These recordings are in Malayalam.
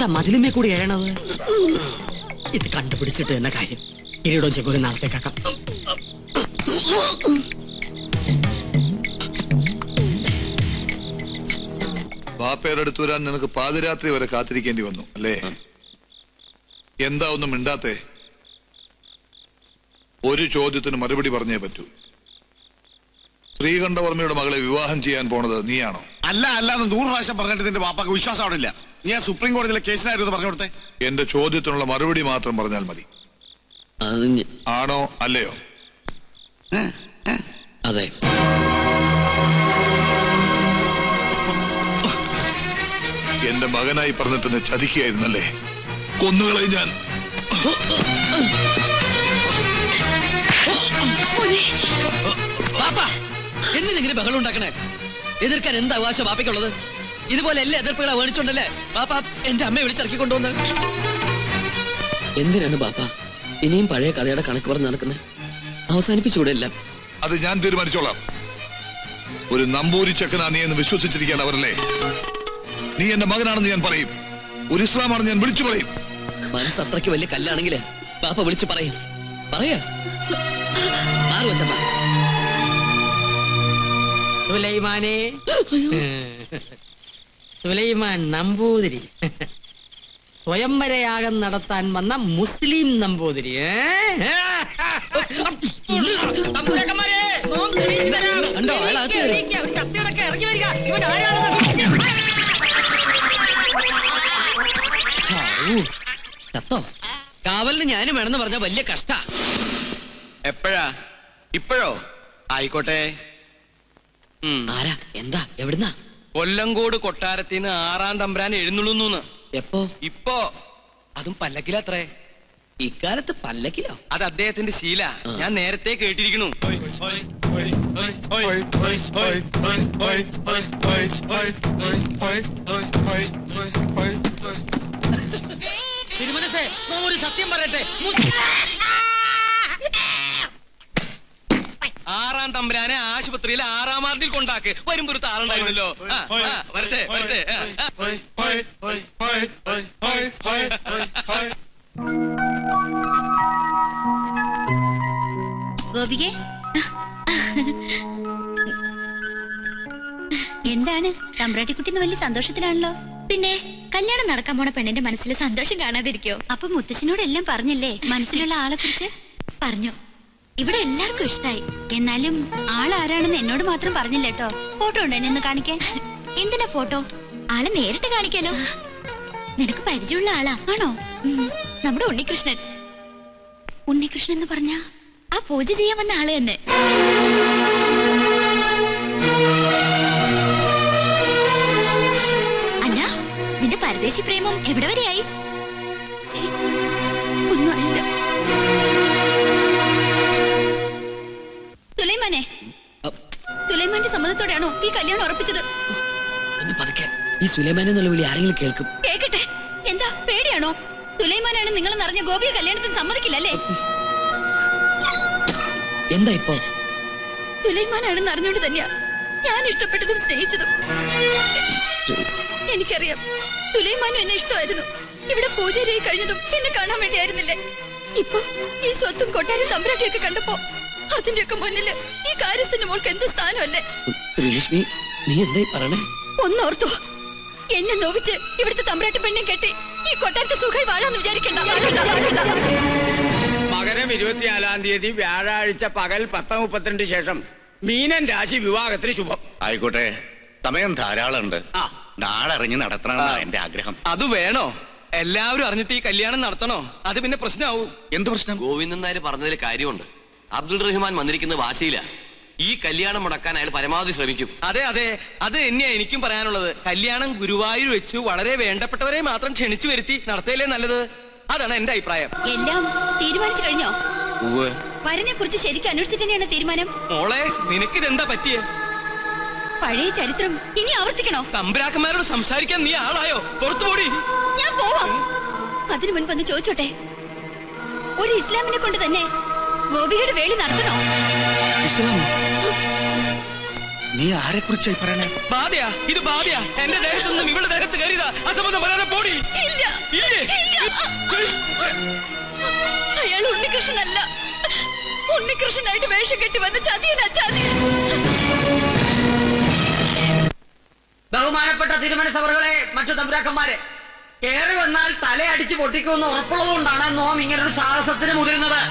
എന്താ മതിലുമേ കൂടി എഴണത്? ഇത് കണ്ടുപിടിച്ചിട്ട് എന്ന കാര്യം. കിരീടവും ചെക്കോലും നാളത്തേക്കാക്കാം. ബാപ്പയുടെ അടുത്ത് വരാൻ നിനക്ക് പാതിരാത്രി വരെ കാത്തിരിക്കേണ്ടി വന്നു അല്ലേ? എന്താ ഒന്നും മിണ്ടാത്തേ? ഒരു ചോദ്യത്തിന് മറുപടി പറഞ്ഞേ പറ്റൂ. ശ്രീകണ്ഠവർമ്മയുടെ മകളെ വിവാഹം ചെയ്യാൻ പോണത് നീയാണോ? അല്ല അല്ലാന്ന് 100 പ്രാവശ്യം പറഞ്ഞിട്ട് നിന്റെ വാപ്പാക്ക് വിശ്വാസം അവിടെ ഇല്ല. നീ ആ സുപ്രീം കോടതിയിലെ കേസിനായിരുന്നു പറഞ്ഞു കൊടുത്തേ. എന്റെ ചോദ്യത്തിനുള്ള മറുപടി മാത്രം പറഞ്ഞാൽ മതി. ആണോ അല്ലയോ? അതെ. എന്റെ മകനായി പറഞ്ഞിട്ട് എന്നെ ചതിക്കുകയായിരുന്നല്ലേ? കൊന്നുകളെ ഞാൻ. എന്തിനെങ്കിലും ബഹളം ഉണ്ടാക്കണേ? എതിർക്കാൻ എന്താ അവകാശം ബാപ്പയ്ക്കുള്ളത്? ഇതുപോലെ എല്ലാ എതിർപ്പുകളെ വേണിച്ചുണ്ടല്ലേ ബാപ്പ എന്റെ അമ്മയെ വിളിച്ചിറക്കി കൊണ്ടുവന്ന്? എന്തിനാണ് ബാപ്പ ഇനിയും പഴയ കഥയുടെ കണക്ക് പറഞ്ഞ് നടക്കുന്നത്? അവസാനിപ്പിച്ചുകൂടെ എല്ലാം? അത് ഞാൻ തീരുമാനിച്ചോളാം. ഒരു നമ്പൂരി ചെക്കനാ നീ എന്ന് വിശ്വസിച്ചിരിക്കുകയാണ് അവരല്ലേ? നീ എന്റെ മകനാണെന്ന് ഞാൻ പറയും. ഒരു ഇസ്ലാമാണെന്ന് ഞാൻ വിളിച്ചു പറയും. മനസ്സ് അത്രയ്ക്ക് വലിയ കല്ലാണെങ്കിലേ ബാപ്പ വിളിച്ചു പറയും. പറയാ സുലൈമാനെ, സുലൈമാൻ നമ്പൂതിരി, സ്വയംവരയാഗം നടത്താൻ വന്ന മുസ്ലിം നമ്പൂതിരി. ചത്തോ? കാവലിന് ഞാനും വേണമെന്ന് പറഞ്ഞ വലിയ കഷ്ട. എപ്പോഴാ? ഇപ്പോഴോ? ആയിക്കോട്ടെ. ആരാ? എന്താ? എവിടുന്നാ? കൊല്ലങ്കോട് കൊട്ടാരത്തിന്ന് 6-ാം തമ്പുരാൻ എഴുന്നള്ളുന്നു. എപ്പോ? ഇപ്പോ. അതും പല്ലക്കിലത്രേ. ഇക്കാലത്ത് പല്ലക്കിലോ? അത് അദ്ദേഹത്തിന്റെ ശീല. ഞാൻ നേരത്തെ കേട്ടിരിക്കുന്നു. തിരുമനസേ, ഒരു സത്യം പറയട്ടെ. 6-ാം തമ്പുരാനെ ആശുപത്രിയിൽ 6-ാം വാർഡിൽ കൊണ്ടാക്ക്. വരുമ്പോ ഒരു താളുണ്ടായിരുന്നല്ലോ. വരട്ടെ വരട്ടെ. ഗോപികേ, എന്താണ് തമ്പ്രാട്ടിക്കുട്ടിന്ന് വലിയ സന്തോഷത്തിലാണല്ലോ? പിന്നെ കല്യാണം നടക്കാൻ പോണ പെണ്ണിന്റെ മനസ്സിൽ സന്തോഷം കാണാതിരിക്കോ? അപ്പൊ മുത്തശ്ശനോട് എല്ലാം പറഞ്ഞല്ലേ? മനസ്സിലുള്ള ആളെ കുറിച്ച് പറഞ്ഞു. ഇവിടെ എല്ലാവർക്കും ഇഷ്ടായി. എന്നാലും ആളാരാണെന്ന് എന്നോട് മാത്രം പറഞ്ഞില്ല കേട്ടോ. ഫോട്ടോ ഉണ്ടോ എന്നെ ഒന്ന് കാണിക്കാൻ? എന്തിനാ ഫോട്ടോ? ആളെ നേരിട്ട് കാണിക്കാലോ. നിനക്ക് പരിചയമുള്ള ആളാ? ആണോ? നമ്മുടെ ഉണ്ണികൃഷ്ണൻ. ഉണ്ണികൃഷ്ണൻ എന്ന് പറഞ്ഞ ആ പൂജ ചെയ്യാൻ വന്ന ആള് തന്നെ. അല്ല, നിന്റെ പരദേശി പ്രേമം എവിടെ വരെയായി? ഒന്നും അറിയില്ല. സുലൈമാനെ, സുലൈമാന്റെ സമ്മതത്തോടെയാണോ ഈ കല്യാണം ഉറപ്പിച്ചത്? ഈ സുലൈമാൻ എന്നുള്ള വിളി ആരെങ്കിലും കേൾക്കും? കേക്കട്ടെ. എന്താ പേടിയാണോ? സുലൈമാനാണ് നിങ്ങളെന്ന് അറിഞ്ഞ ഗോപിയെ കല്യാണത്തിന് സമ്മതിക്കില്ലല്ലേ? എന്താ ഇപ്പോ? സുലൈമാനാണെന്ന് അറിഞ്ഞോണ്ട് തന്നെയാ ഞാൻ ഇഷ്ടപ്പെട്ടതും സ്നേഹിച്ചതും. എനിക്കറിയാം സുലൈമാനും എന്നെ ഇഷ്ടമായിരുന്നു. ഇവിടെ പൂജാരിയായി കഴിഞ്ഞതും എന്നെ കാണാൻ വേണ്ടിയായിരുന്നില്ലേ? ഇപ്പൊ ഈ സ്വത്തും കൊട്ടാരം തമ്പ്രാട്ടിയൊക്കെ കണ്ടപ്പോ അതിന്റെയൊക്കെ മുന്നില് ഈ കാര്യസ്ഥന്റെ മോൾക്ക് എന്ത് സ്ഥാനമല്ലേ? നീ എന്തായി പറയണേ? ഒന്നോർത്തോ, എന്നെ നോവിച്ച് ഇവിടുത്തെ തമ്പ്രാട്ടി പെണ്ണെ കെട്ടി ഈ കൊട്ടാരത്തെ സുഖമായി വാഴാന്ന് വിചാരിക്കണ്ട. മകരം 24-ാം തീയതി വ്യാഴാഴ്ച പകൽ 10:32 ശേഷം മീനൻ രാശി വിവാഹത്തിന് ശുഭം. ആയിക്കോട്ടെ, സമയം ധാരാളമുണ്ട്. നാളെ അറിഞ്ഞ് നടത്തണമെന്നാണ് എന്റെ ആഗ്രഹം. അത് വേണോ? എല്ലാവരും അറിഞ്ഞിട്ട് ഈ കല്യാണം നടത്തണോ? അത് പിന്നെ പ്രശ്നമാവും. എന്ത് പ്രശ്നം? ഗോവിന്ദൻ നായർ പറഞ്ഞതിൽ കാര്യമുണ്ട്. അബ്ദുൾ റഹ്മാൻ വന്നിരിക്കുന്ന വാശിയില്ല. ഈ കല്യാണം മുടക്കാൻ അയാൾ പരമാവധി ശ്രമിക്കും. അതെ അതെ, അത് തന്നെയാ എനിക്കും പറയാനുള്ളത്. കല്യാണം ഗുരുവായൂർ വെച്ചു വളരെ വേണ്ടപ്പെട്ടവരെ മാത്രം ക്ഷണിച്ചു വരുത്തി നടത്തിയല്ലേ നല്ലത്. അതാണ് എന്റെ അഭിപ്രായം. എല്ലാം തീരുമാനിച്ചു കഴിഞ്ഞോ? വരനെ കുറിച്ച് ശരിക്കും അന്വേഷിച്ചിട്ട് തന്നെയാണ് തീരുമാനം. മോളെ, നിനക്കിതെന്താ പറ്റിയ? പഴയ ചരിത്രം ഇനി ആവർത്തിക്കണോ? തമ്പുരാക്കന്മാരോട് സംസാരിക്കാൻ നീ ആളായോ? പുറത്തു പോടി. ഞാൻ പോവാം. അതിനു മുൻപ് ഒന്ന് ചോദിച്ചോട്ടെ, ഒരു ഇസ്ലാമിനെ കൊണ്ട് തന്നെ ഗോപിയുടെ വേളി നടത്തണോ? നീ ആരെ കുറിച്ചായി പറയണേ? ബാധയാ, ഇത് ബാധയാ. എന്റെ ദേഹത്തു നിന്നും ഇവളുടെ ദേഹത്ത് കയറിയതാ. അസംബന്ധം പറയാതെ പോടി. ഇല്ലേ? അയാൾ ഉണ്ണികൃഷ്ണനല്ല. ഉണ്ണികൃഷ്ണനായിട്ട് വേഷം കെട്ടി വന്ന ചതിയനാ ചതി. ബഹുമാനപ്പെട്ട തിരുമനസഭകളെ, മറ്റു തമ്പുരാക്കന്മാരെ, കയറി വന്നാൽ തലയടിച്ച് പൊട്ടിക്കുമെന്ന് ഉറപ്പുള്ളതുകൊണ്ടാണ് നോം ഇങ്ങനൊരു സാഹസത്തിന് മുതിരുന്നത്.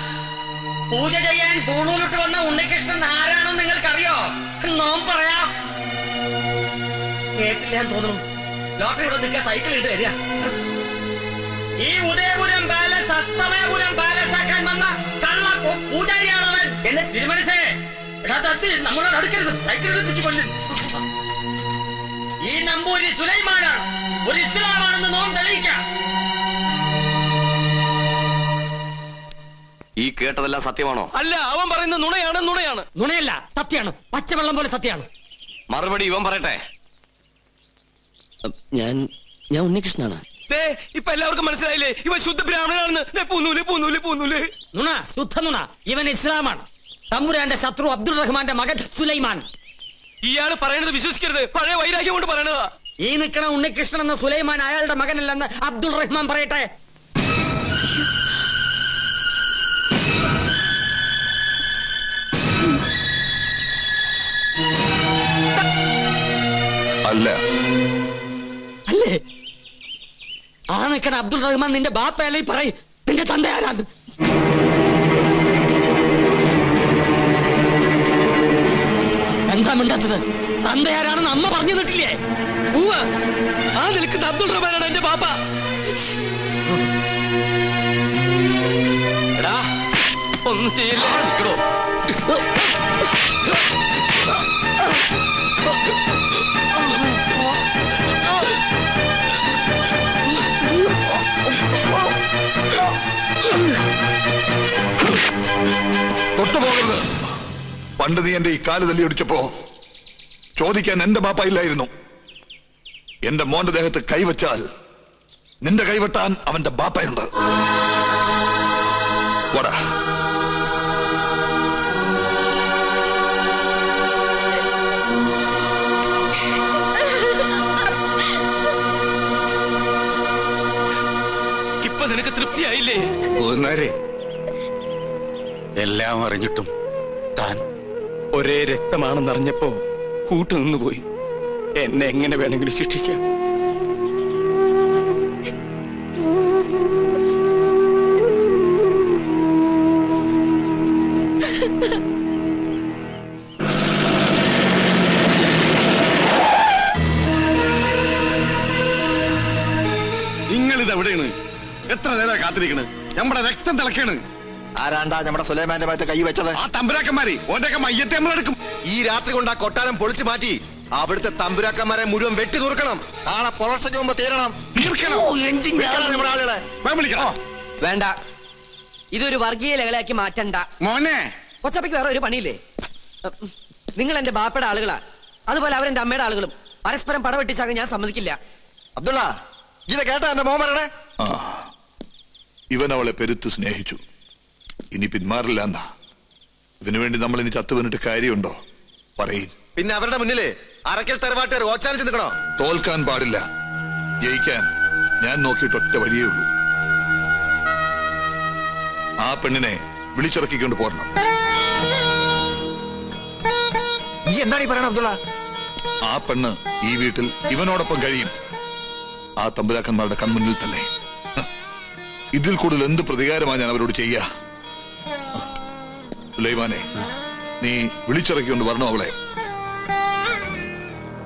പൂജ ചെയ്യാൻ പൂണൂലിട്ട് വന്ന ഉണ്ണികൃഷ്ണൻ ആരാണെന്ന് നിങ്ങൾക്കറിയോ? നോം പറയാം. കേട്ടില്ല ഞാൻ തോന്നുന്നു. ലോട്ടറി ഇവിടെ നിൽക്കുക, സൈക്കിൾ ഇട്ട് തരിക. ഈ ഉദയപുരം പാലസ് അസ്തമയപുരം പാലസ് ആക്കാൻ വന്ന കള്ള പൂജാരിയാണവൻ എന്ന് തിരുമനസേ നമ്മളോട് അടുക്കരുത്. സൈക്കിൾ എടുപ്പിച്ച് കൊണ്ടു. ഈ നമ്പൂരി സുലൈമാനാണ്, ഒരു ഇസ്ലാമാണെന്ന് നോം തെളിയിക്കാം. ഈ കേട്ടതെല്ലാം സത്യമാണോ? അല്ല, അവൻ പറയുന്ന നുണയാണ്. നുണയല്ല, സത്യമാണ്. പച്ചവെള്ളം പോലെ സത്യമാണ്. മറുപടി ഇവൻ പറയട്ടെ. ഞാൻ ഉണ്ണികൃഷ്ണനാണ്. ഇപ്പൊ എല്ലാവർക്കും മനസ്സിലായില്ലേ ഇവൻ ശുദ്ധ ബ്രാഹ്മണനാണെന്ന്? പൂന്നൂല്. നുണ, ശുദ്ധ നുണ. ഇവൻ ഇസ്ലാമാണ്. തമ്പുരാന്റെ ശത്രു അബ്ദുൾ റഹ്മാന്റെ മകൻ സുലൈമാൻ. ഇയാള് പറയണത് വിശ്വസിക്കരുത്. പഴയ വൈരാഗ്യം കൊണ്ട് പറയണതാ. ഈ നിൽക്കണ ഉണ്ണികൃഷ്ണൻ എന്ന സുലൈമാൻ അയാളുടെ മകനല്ലെന്ന് അബ്ദുൾ റഹ്മാൻ പറയട്ടെ. അല്ലേ? ആ നിൽക്കണ അബ്ദുൾ റഹ്മാൻ നിന്റെ ബാപ്പയല്ലേ? പറയും നിന്റെ തന്ത ആരാണ്? എന്താ മിണ്ടാത്തത്? തന്ത ആരാണെന്ന് അമ്മ പറഞ്ഞു തന്നിട്ടില്ലേ? ആ നിൽക്കുന്ന അബ്ദുൾ റഹ്മാനാണ് എന്റെ ബാപ്പ. എടാ, ഒന്നും ചെയ്യില്ല. നിൽക്കണോ? തൊട്ടുപോകരുത്. പണ്ട് നീ എന്റെ ഈ കാല് തല്ലി ഒടിച്ചപ്പോ ചോദിക്കാൻ എന്റെ ബാപ്പ ഇല്ലായിരുന്നു. എന്റെ മോന്റെ ദേഹത്ത് കൈവച്ചാൽ നിന്റെ കൈവെട്ടാൻ അവന്റെ ബാപ്പയുണ്ട്. വടാ. ഇപ്പൊ നിനക്ക് തൃപ്തിയായില്ലേ? എല്ലാം അറിഞ്ഞിട്ടും താൻ ഒരേ രക്തമാണെന്നറിഞ്ഞപ്പോ കൂട്ടുനിന്നുപോയി. എന്നെ എങ്ങനെ വേണമെങ്കിലും ശിക്ഷിക്കാം. നിങ്ങളിത് എവിടെയാണ്? എത്ര നേരം കാത്തിരിക്കണ്? നമ്മുടെ രക്തം തിളക്കാണ്. ആരാണ്ടാ നമ്മുടെ സുലൈമാന്റെ ഭാഗത്ത് കൈ വെച്ചത്? ആ തമ്പുരാക്കന്മാര് ഓന്റെയൊക്കെ മയ്യത്തെ നമ്മളെടുക്കും. ഈ രാത്രി കൊണ്ട് ആ കൊട്ടാരം പൊളിച്ചു മാറ്റി അവിടുത്തെ തമ്പുരാക്കന്മാരെ മുഴുവൻ വെട്ടി നുറുക്കണം. നാളെ പുലർച്ചയ്ക്ക് മുമ്പ് തീരണം. നമ്മുടെ ആളുകളെ വേണ്ട, ഇതൊരു വർഗീയ ലഹളയാക്കി മാറ്റണ്ട മോനെ. കൊച്ചപ്പയ്ക്ക് വേറെ ഒരു പണിയില്ലേ? നിങ്ങൾ എന്റെ ബാപ്പയുടെ ആളുകളാ, അതുപോലെ അവരെന്റെ അമ്മയുടെ ആളുകളും. പരസ്പരം പടവെട്ടിച്ചാകാൻ ഞാൻ സമ്മതിക്കില്ല. അബ്ദുള്ള, ഇത് കേട്ടാ എന്റെ മോൻ പറയണേ? ഇവൻ അവളെ പെരുത്ത് സ്നേഹിച്ചു. ഇനി പിന്മാറില്ല എന്നാ. ഇതിനു വേണ്ടി നമ്മൾ ഇനി ചത്തുവന്നിട്ട് കാര്യമുണ്ടോ? പറയും. പിന്നെ അവരുടെ മുന്നില് അറക്കൽ തറവാട്ടുകാർ ഓച്ചാനിച്ച് നിൽക്കണോ? തോൽക്കാൻ പാടില്ല. ജയിക്കാൻ ഞാൻ നോക്കിയിട്ട് ഒറ്റ വഴിയേ ഉള്ളൂ. ആ പെണ്ണിനെ വിളിച്ചിറക്കിക്കൊണ്ട് പോരണം. നീ എന്താണ് ഈ പറയണ അബ്ദുള്ള? ആ പെണ്ണ് ഈ വീട്ടിൽ ഇവനോടൊപ്പം കഴിയും. ആ തമ്പുരാക്കന്മാരുടെ കൺമുന്നിൽ തന്നെ. ഇതിൽ കൂടുതൽ എന്ത് പ്രതികാരമാണ് ഞാൻ അവരോട് ചെയ്യാ? സുലൈമാനെ, നീ വിളിച്ചിറക്കിക്കൊണ്ട് വരണോ അവളെ?